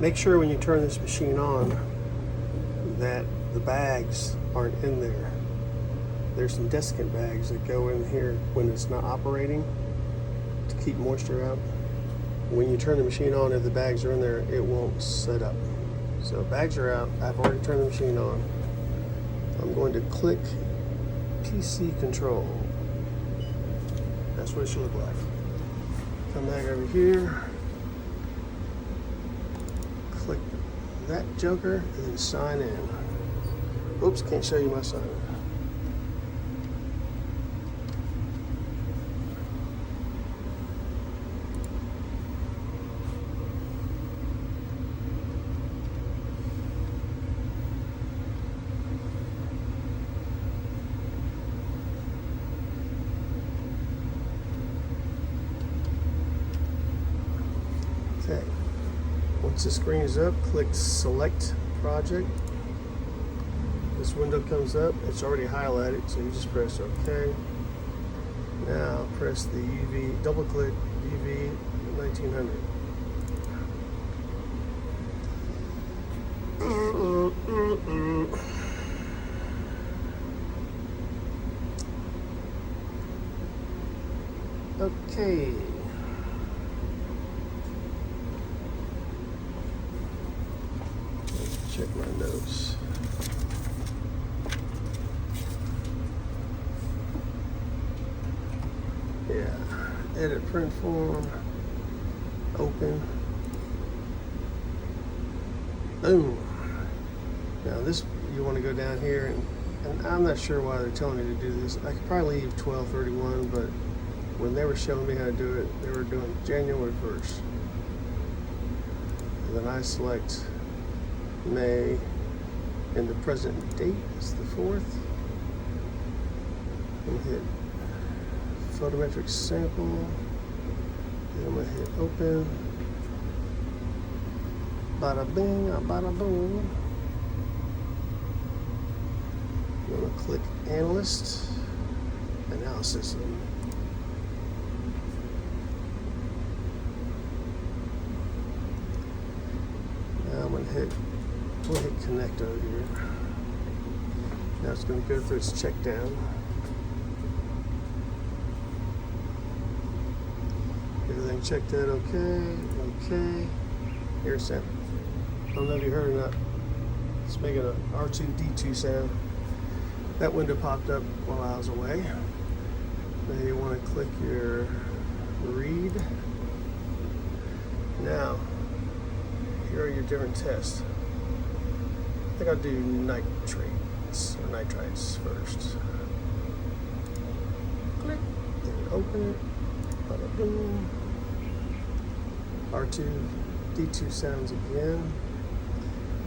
Make sure when you turn this machine on that the bags aren't in there. There's some desiccant bags that go in here when it's not operating to keep moisture out. When you turn the machine on, if the bags are in there, it won't set up. So bags are out. I've already turned the machine on. I'm going to click PC control. That's what it should look like. Come back over here. Click that joker and then sign in. Oops, can't show you my sign in. Okay, once the screen is up, click Select Project. This window comes up. It's already highlighted, so you just press OK. Now press the UV, double click UV 1900. Okay. Check my notes. Yeah, edit print form, open, boom. Now this, you want to go down here, and I'm not sure why they're telling me to do this. I could probably leave 12/31, but when they were showing me how to do it, they were doing January 1st. And then I select May, and the present date is the 4th. I'm gonna hit photometric sample, and I'm gonna hit open. Bada bing, bada boom. I'm gonna click analyst, analysis. Now I'm gonna hit, we'll hit connect over here. Now it's gonna go through its check down. Everything checked out okay, okay. Here's that. I don't know if you heard or not. It's making a R2-D2 sound. That window popped up while I was away. Then you want to click your read. Now, here are your different tests. I think I'll do nitrates or nitrites first. Click, then open it. Bada boom. R2-D2 sounds again.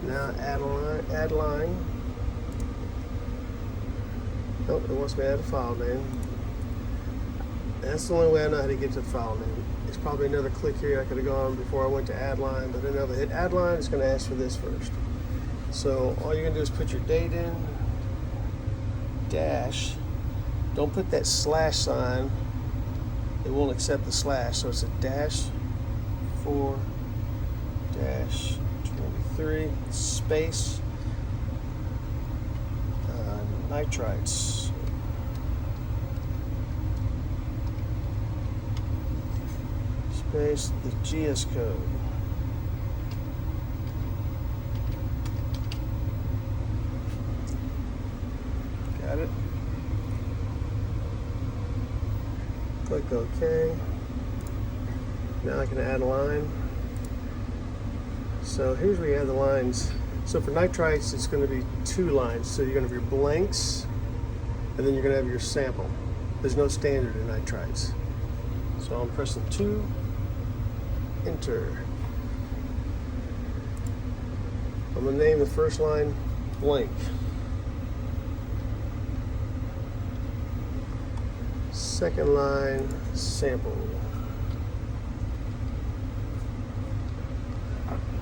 Now add a line. Nope, it wants me to add a file name. That's the only way I know how to get to the file name. It's probably another click here I could have gone before I went to add line, but then if I hit add line, it's going to ask for this first. So all you're going to do is put your date in, dash. Don't put that slash sign. It won't accept the slash, so it's a dash 4-23 space nitrites. Space the GS code. Got it? Click OK. Now I can add a line. So here's where you add the lines. So for nitrites, it's going to be 2 lines. So you're going to have your blanks, and then you're going to have your sample. There's no standard in nitrites. So I'm pressing 2, enter. I'm going to name the first line blank. Second line, sample.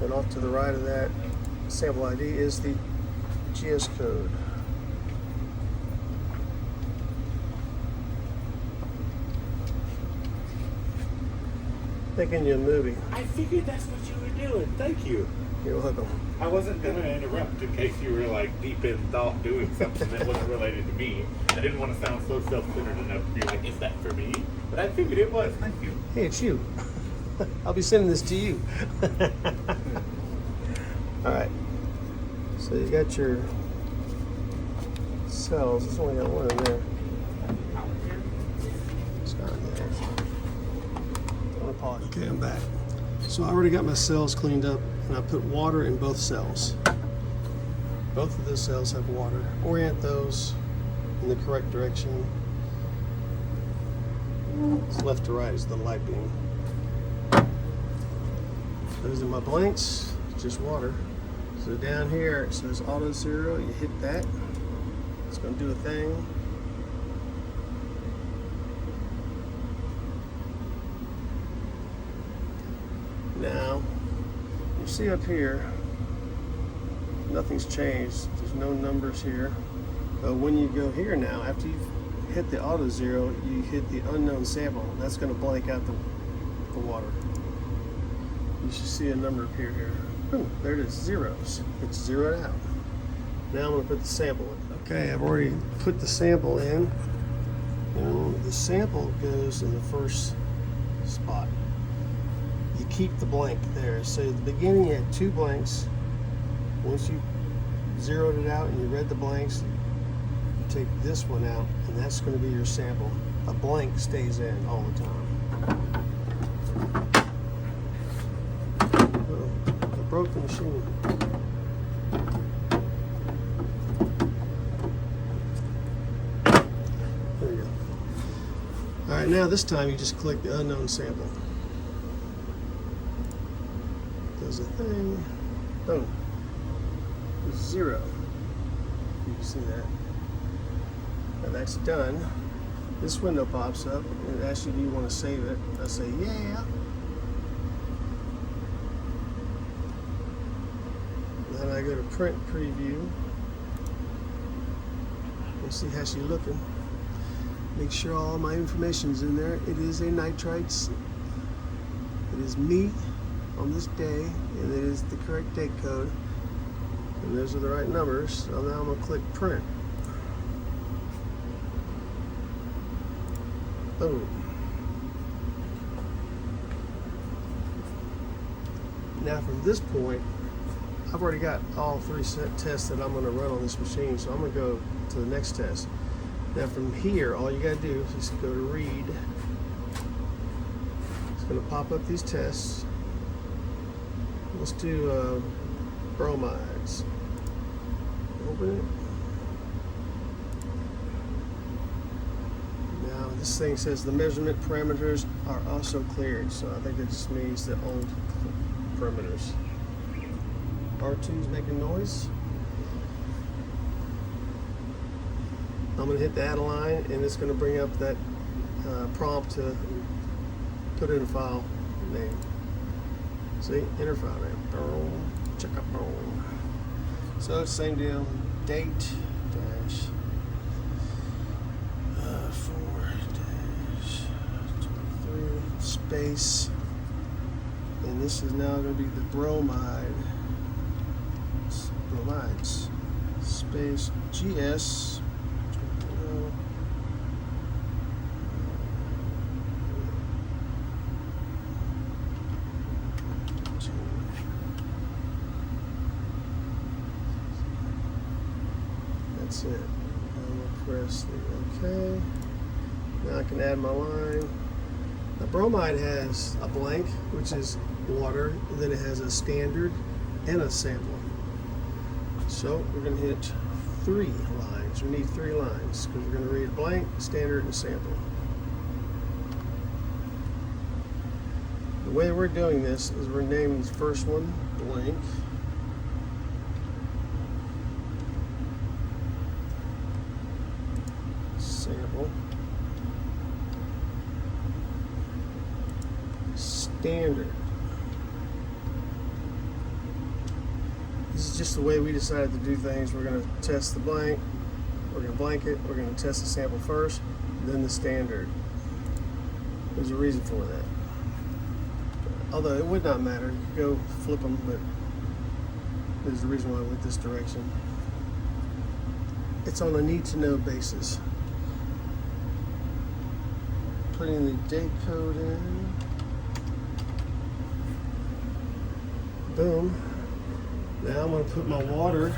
And off to the right of that sample ID is the GS code. Making you a movie. I figured that's what you were doing. Thank you. You're welcome. I wasn't going to interrupt in case you were like deep in thought doing something that wasn't related to me. I didn't want to sound so self-centered enough to be like, is that for me? But I figured it was. Thank you. Hey, it's you. I'll be sending this to you. All right. So you got your cells. There's only got one in there. It's not in there. I'm gonna pause. Okay, I'm back. So I already got my cells cleaned up, and I put water in both cells. Both of those cells have water. Orient those in the correct direction. It's left to right is the light beam. Those are my blanks, just water. So down here it says auto 0, you hit that. It's gonna do a thing. Now, you see up here, nothing's changed. There's no numbers here. But when you go here now, after you've hit the auto 0, you hit the unknown sample. That's gonna blank out the water. You should see a number appear here. Boom, there it is, zeros. It's zeroed out. Now I'm gonna put the sample in. Okay, I've already put the sample in. And the sample goes in the first spot. You keep the blank there. So at the beginning you had 2 blanks. Once you zeroed it out and you read the blanks, you take this one out and that's gonna be your sample. A blank stays in all the time. Broke the machine. There we go. All right, now this time you just click the unknown sample. Does a thing. Boom. 0. You can see that. And that's done. This window pops up and it asks you, do you want to save it? I say, yeah. Then I go to print preview. We'll see how she's looking. Make sure all my information's in there. It is a nitrites. It is me on this day, and it is the correct date code. And those are the right numbers. So now I'm gonna click print. Boom. Now from this point, I've already got all 3 set tests that I'm going to run on this machine, so I'm going to go to the next test. Now from here, all you got to do is go to read. It's going to pop up these tests. Let's do bromides. Open it. Now this thing says the measurement parameters are also cleared, so I think that just means the old parameters. R2's making noise. I'm going to hit the add a line and it's going to bring up that prompt to put in a file name. See, enter file name. Boom, check up, boom. So it's the same deal. Date dash 4-23 space. And this is now going to be the bromides space GS. That's it. I'm going to press the OK. Now I can add my line. The bromide has a blank, which is water, and then it has a standard and a sample. So we're going to hit 3 lines. We need 3 lines because we're going to read a blank, standard, and a sample. The way we're doing this is we're naming the first one blank. Sample. Standard. This is just the way we decided to do things. We're going to test the blank, we're going to blank it, we're going to test the sample first, then the standard. There's a reason for that. Although it would not matter. You could go flip them, but there's the reason why I went this direction. It's on a need-to-know basis. Putting the date code in. Boom. Now I'm going to put my water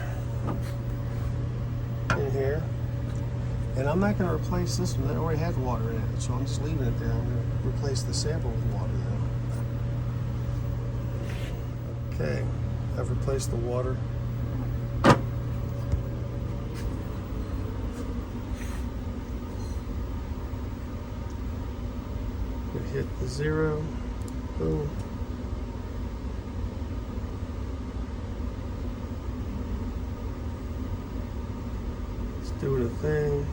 in here. And I'm not going to replace this one. That already has water in it. So I'm just leaving it there. I'm going to replace the sample with water now. Okay. I've replaced the water. Hit the 0. Boom. It's doing a thing.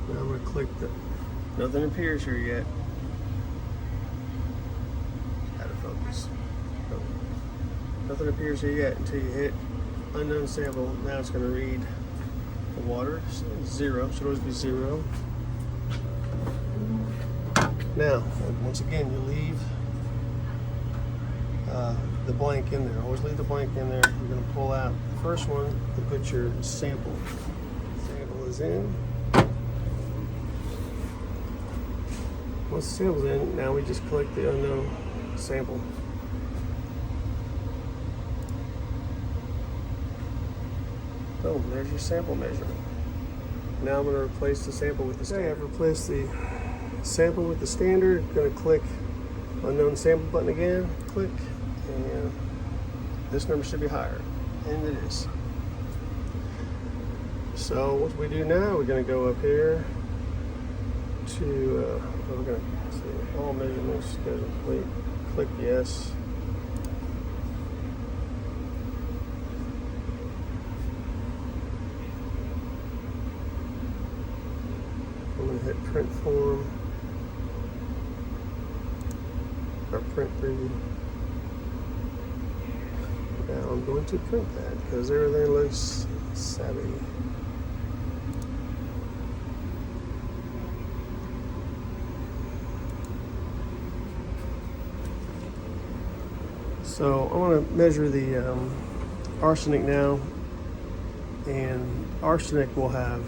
Now I'm going to click the. Nothing appears here yet. Out of focus. Oh. Nothing appears here yet until you hit unknown sample. Now it's going to read the water. So 0. Should always be 0. Now, once again, you leave the blank in there. Always leave the blank in there. You're going to pull out the first one and put your sample. Sample is in. Once the sample's in, now we just click the unknown sample. Boom, there's your sample measurement. Now I'm going to replace the sample with the standard. I've replaced the sample with the standard. Going to click unknown sample button again, click, and this number should be higher, and it is. So what we do now, we're going to go up here to we're going to see all measurements schedule complete, click yes. I'm going to hit print form. Or print preview. Now I'm going to print that because everything looks savvy. So I want to measure the arsenic now, and arsenic will have,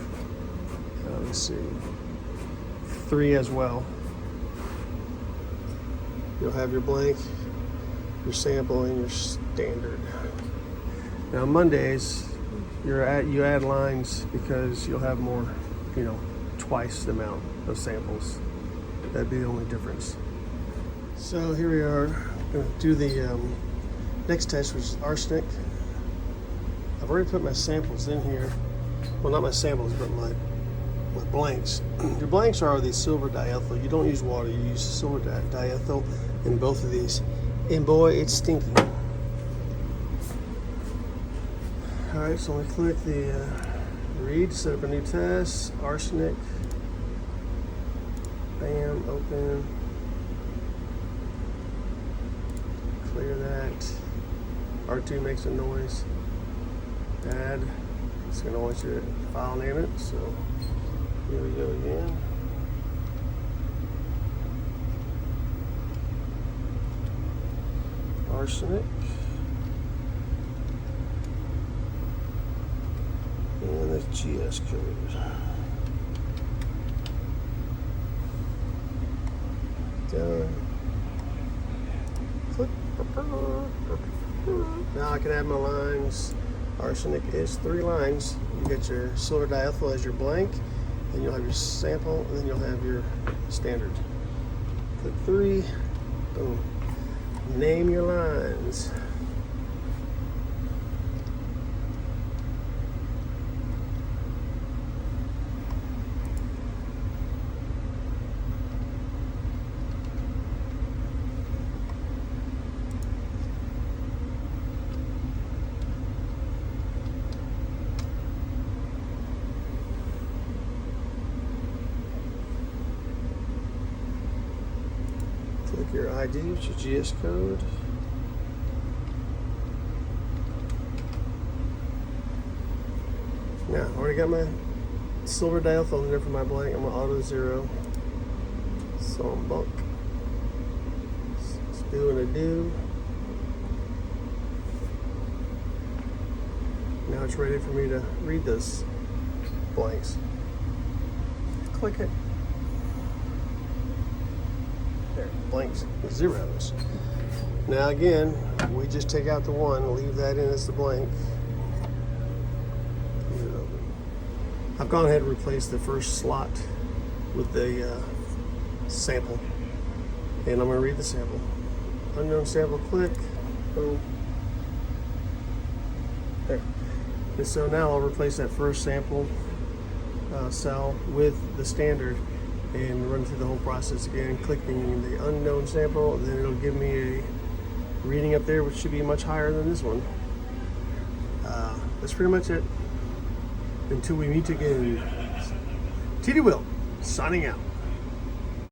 let's see, 3 as well. You'll have your blank, your sample, and your standard. Now Mondays, you add lines because you'll have more, twice the amount of samples. That'd be the only difference. So here we are. I'm going to do the next test, which is arsenic. I've already put my samples in here. Well, not my samples, but my blanks. Your blanks are the silver diethyl. You don't use water, you use silver diethyl in both of these. And boy, it's stinky. Alright, so I'm going to click the read, set up a new test, arsenic. Bam, open. Clear that. R2 makes a noise. Add. It's going to want your file name it, so here we go again. Arsenic. And the GS code. Done. Click. Now I can add my lines. Arsenic is 3 lines. You get your silver diethyl as your blank, then you'll have your sample, and then you'll have your standard. Click 3. Boom. Name your lines. Click your ID, which is your GS code. Now, I already got my silver diethyl in there for my blank. I'm going to auto 0. So I'm bulk. It's doing a do. Now it's ready for me to read those blanks. Click it. There, blanks, zeros. Now again, we just take out the one, leave that in as the blank. Leave it open. I've gone ahead and replaced the first slot with the sample. And I'm going to read the sample. Unknown sample, click. Boom. There. And so now I'll replace that first sample cell with the standard and run through the whole process again, clicking the unknown sample, and then it'll give me a reading up there, which should be much higher than this one. That's pretty much it. Until we meet again, TD Will, signing out.